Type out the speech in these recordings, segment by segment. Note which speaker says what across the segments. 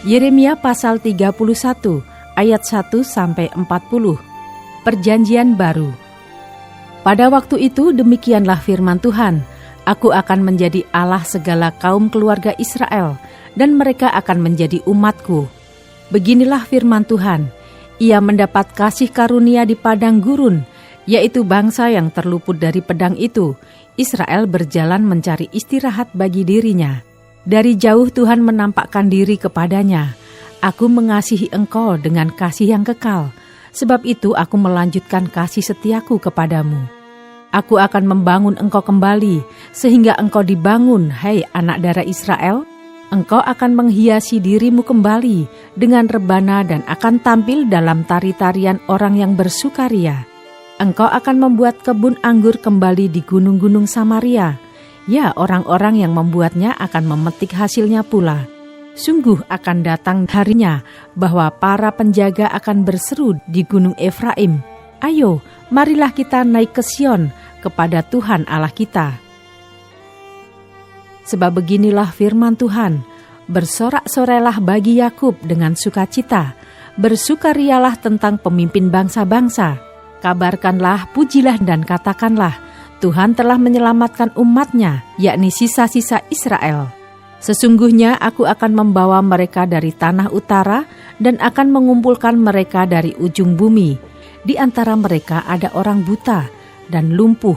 Speaker 1: Yeremia pasal 31 ayat 1-40. Perjanjian baru. Pada waktu itu demikianlah firman Tuhan, Aku akan menjadi Allah segala kaum keluarga Israel, dan mereka akan menjadi umatku. Beginilah firman Tuhan, Ia mendapat kasih karunia di padang gurun, yaitu bangsa yang terluput dari pedang itu. Israel berjalan mencari istirahat bagi dirinya. Dari jauh Tuhan menampakkan diri kepadanya. Aku mengasihi engkau dengan kasih yang kekal, sebab itu aku melanjutkan kasih setiaku kepadamu. Aku akan membangun engkau kembali, sehingga engkau dibangun, hai anak darah Israel. Engkau akan menghiasi dirimu kembali dengan rebana dan akan tampil dalam tari-tarian orang yang bersukaria. Engkau akan membuat kebun anggur kembali di gunung-gunung Samaria. Ya, orang-orang yang membuatnya akan memetik hasilnya pula. Sungguh akan datang harinya bahwa para penjaga akan berseru di gunung Efraim, Ayo, marilah kita naik ke Sion kepada Tuhan Allah kita. Sebab beginilah firman Tuhan, bersorak-sorailah bagi Yakub dengan sukacita, bersukarialah tentang pemimpin bangsa-bangsa. Kabarkanlah, pujilah dan katakanlah, Tuhan telah menyelamatkan umatnya, yakni sisa-sisa Israel. Sesungguhnya aku akan membawa mereka dari tanah utara dan akan mengumpulkan mereka dari ujung bumi. Di antara mereka ada orang buta dan lumpuh.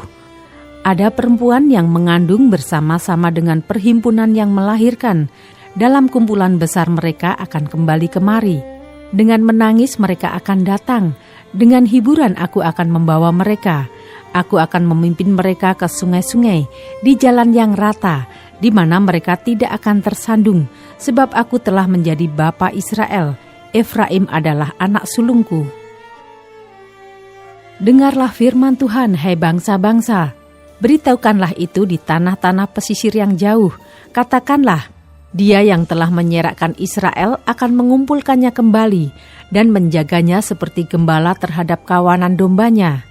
Speaker 1: Ada perempuan yang mengandung bersama-sama dengan perhimpunan yang melahirkan. Dalam kumpulan besar mereka akan kembali kemari. Dengan menangis mereka akan datang. Dengan hiburan aku akan membawa mereka. Aku akan memimpin mereka ke sungai-sungai, di jalan yang rata, di mana mereka tidak akan tersandung, sebab aku telah menjadi bapa Israel. Efraim adalah anak sulungku. Dengarlah firman Tuhan, hai bangsa-bangsa. Beritahukanlah itu di tanah-tanah pesisir yang jauh. Katakanlah, Dia yang telah menyerakkan Israel akan mengumpulkannya kembali dan menjaganya seperti gembala terhadap kawanan dombanya.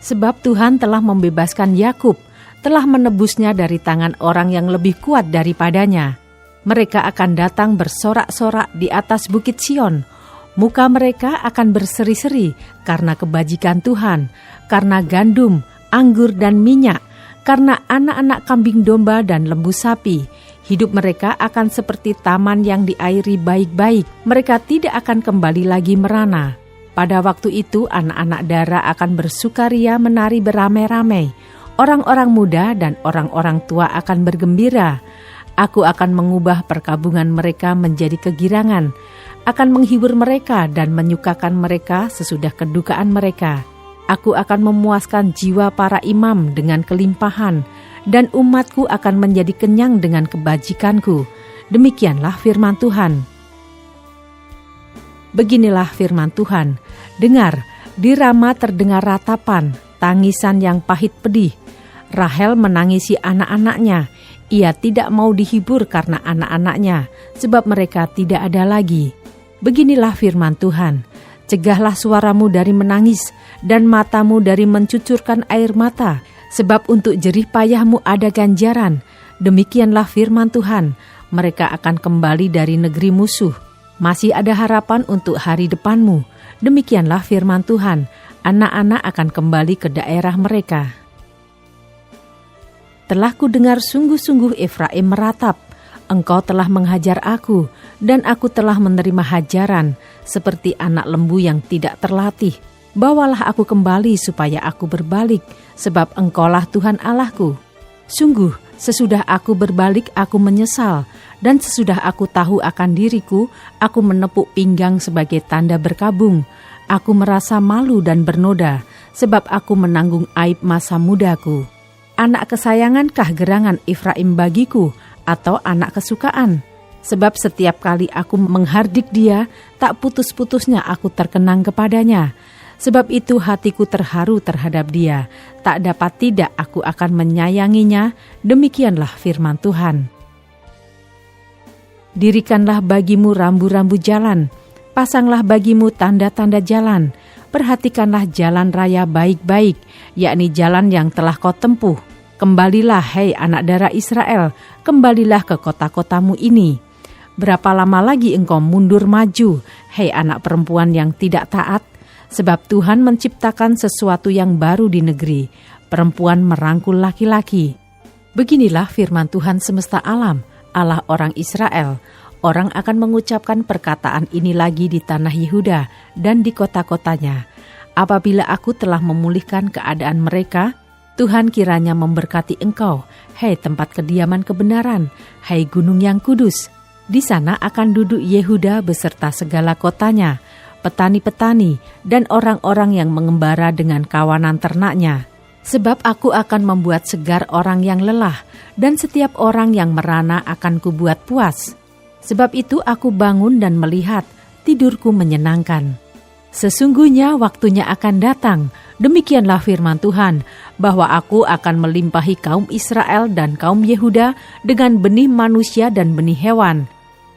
Speaker 1: Sebab Tuhan telah membebaskan Yakub, telah menebusnya dari tangan orang yang lebih kuat daripadanya. Mereka akan datang bersorak-sorak di atas bukit Sion. Muka mereka akan berseri-seri karena kebajikan Tuhan, karena gandum, anggur dan minyak, karena anak-anak kambing domba dan lembu sapi. Hidup mereka akan seperti taman yang diairi baik-baik. Mereka tidak akan kembali lagi merana. Pada waktu itu anak-anak dara akan bersukaria menari beramai-ramai. Orang-orang muda dan orang-orang tua akan bergembira. Aku akan mengubah perkabungan mereka menjadi kegirangan. Akan menghibur mereka dan menyukakan mereka sesudah kedukaan mereka. Aku akan memuaskan jiwa para imam dengan kelimpahan. Dan umatku akan menjadi kenyang dengan kebajikanku. Demikianlah firman Tuhan. Beginilah firman Tuhan, dengar, di Rama terdengar ratapan, tangisan yang pahit pedih. Rahel menangisi anak-anaknya, ia tidak mau dihibur karena anak-anaknya, sebab mereka tidak ada lagi. Beginilah firman Tuhan, cegahlah suaramu dari menangis, dan matamu dari mencucurkan air mata, sebab untuk jerih payahmu ada ganjaran. Demikianlah firman Tuhan, mereka akan kembali dari negeri musuh. Masih ada harapan untuk hari depanmu. Demikianlah firman Tuhan, anak-anak akan kembali ke daerah mereka. Telah kudengar sungguh-sungguh Efraim meratap, engkau telah menghajar aku, dan aku telah menerima hajaran, seperti anak lembu yang tidak terlatih. Bawalah aku kembali supaya aku berbalik, sebab engkaulah Tuhan Allahku. Sungguh, sesudah aku berbalik aku menyesal, dan sesudah aku tahu akan diriku, aku menepuk pinggang sebagai tanda berkabung. Aku merasa malu dan bernoda, sebab aku menanggung aib masa mudaku. Anak kesayangankah gerangan Efraim bagiku, atau anak kesukaan? Sebab setiap kali aku menghardik dia, tak putus-putusnya aku terkenang kepadanya. Sebab itu hatiku terharu terhadap dia, tak dapat tidak aku akan menyayanginya. Demikianlah firman Tuhan. Dirikanlah bagimu rambu-rambu jalan, pasanglah bagimu tanda-tanda jalan, perhatikanlah jalan raya baik-baik, yakni jalan yang telah kau tempuh. Kembalilah, hai anak darah Israel, kembalilah ke kota-kotamu ini. Berapa lama lagi engkau mundur maju, hei anak perempuan yang tidak taat? Sebab Tuhan menciptakan sesuatu yang baru di negeri, perempuan merangkul laki-laki. Beginilah firman Tuhan semesta alam, Allah orang Israel. Orang akan mengucapkan perkataan ini lagi di tanah Yehuda dan di kota-kotanya. Apabila aku telah memulihkan keadaan mereka, Tuhan kiranya memberkati engkau, hei tempat kediaman kebenaran, hei gunung yang kudus. Di sana akan duduk Yehuda beserta segala kotanya, petani-petani, dan orang-orang yang mengembara dengan kawanan ternaknya. Sebab aku akan membuat segar orang yang lelah, dan setiap orang yang merana akan kubuat puas. Sebab itu aku bangun dan melihat, tidurku menyenangkan. Sesungguhnya waktunya akan datang, demikianlah firman Tuhan, bahwa aku akan melimpahi kaum Israel dan kaum Yehuda dengan benih manusia dan benih hewan.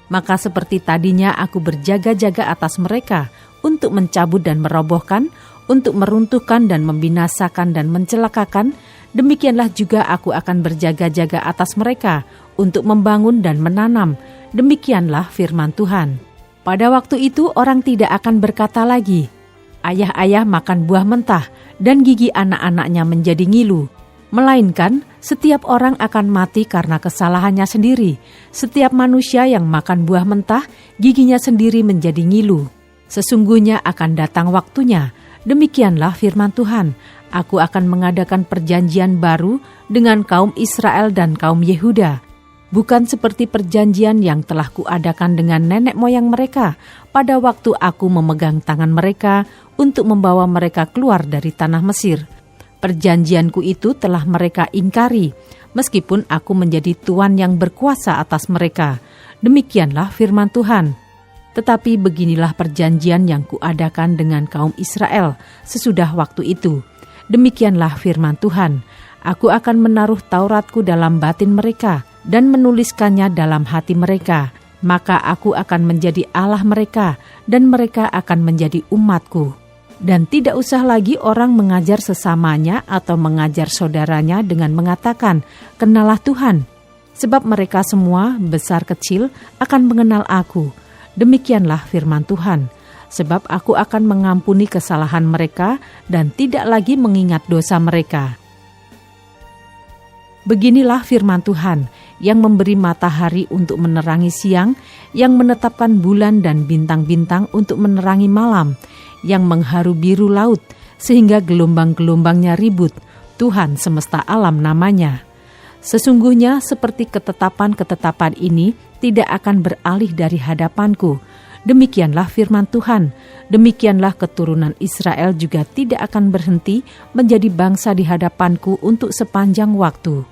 Speaker 1: Maka seperti tadinya aku berjaga-jaga atas mereka untuk mencabut dan merobohkan, untuk meruntuhkan dan membinasakan dan mencelakakan, demikianlah juga aku akan berjaga-jaga atas mereka untuk membangun dan menanam. Demikianlah firman Tuhan. Pada waktu itu orang tidak akan berkata lagi, ayah-ayah makan buah mentah dan gigi anak-anaknya menjadi ngilu. Melainkan setiap orang akan mati karena kesalahannya sendiri. Setiap manusia yang makan buah mentah, giginya sendiri menjadi ngilu. Sesungguhnya akan datang waktunya, demikianlah firman Tuhan, aku akan mengadakan perjanjian baru dengan kaum Israel dan kaum Yehuda. Bukan seperti perjanjian yang telah kuadakan dengan nenek moyang mereka pada waktu aku memegang tangan mereka untuk membawa mereka keluar dari tanah Mesir. Perjanjianku itu telah mereka ingkari, meskipun aku menjadi tuan yang berkuasa atas mereka. Demikianlah firman Tuhan. Tetapi beginilah perjanjian yang kuadakan dengan kaum Israel sesudah waktu itu. Demikianlah firman Tuhan. Aku akan menaruh Tauratku dalam batin mereka dan menuliskannya dalam hati mereka. Maka aku akan menjadi Allah mereka dan mereka akan menjadi umatku. Dan tidak usah lagi orang mengajar sesamanya atau mengajar saudaranya dengan mengatakan, kenalah Tuhan. Sebab mereka semua, besar kecil, akan mengenal aku. Demikianlah firman Tuhan. Sebab aku akan mengampuni kesalahan mereka dan tidak lagi mengingat dosa mereka. Beginilah firman Tuhan, yang memberi matahari untuk menerangi siang, yang menetapkan bulan dan bintang-bintang untuk menerangi malam, yang mengharu biru laut, sehingga gelombang-gelombangnya ribut. Tuhan semesta alam namanya. Sesungguhnya seperti ketetapan-ketetapan ini tidak akan beralih dari hadapanku. Demikianlah firman Tuhan. Demikianlah keturunan Israel juga tidak akan berhenti menjadi bangsa di hadapanku untuk sepanjang waktu.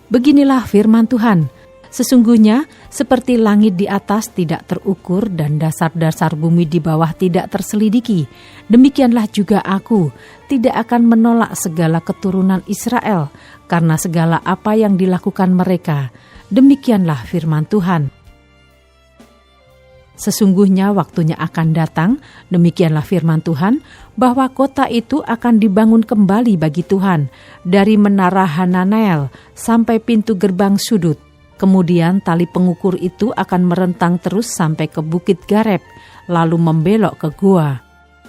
Speaker 1: Beginilah firman Tuhan. Sesungguhnya seperti langit di atas tidak terukur dan dasar-dasar bumi di bawah tidak terselidiki, demikianlah juga aku tidak akan menolak segala keturunan Israel karena segala apa yang dilakukan mereka. Demikianlah firman Tuhan. Sesungguhnya waktunya akan datang, demikianlah firman Tuhan, bahwa kota itu akan dibangun kembali bagi Tuhan, dari menara Hananel sampai pintu gerbang sudut. Kemudian tali pengukur itu akan merentang terus sampai ke bukit Gareb, lalu membelok ke gua.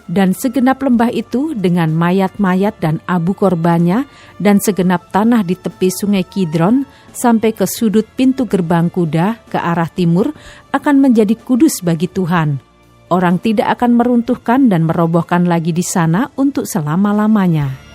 Speaker 1: Dan segenap lembah itu dengan mayat-mayat dan abu korbannya, dan segenap tanah di tepi sungai Kidron, sampai ke sudut pintu gerbang kuda ke arah timur, akan menjadi kudus bagi Tuhan. Orang tidak akan meruntuhkan dan merobohkan lagi di sana untuk selama-lamanya.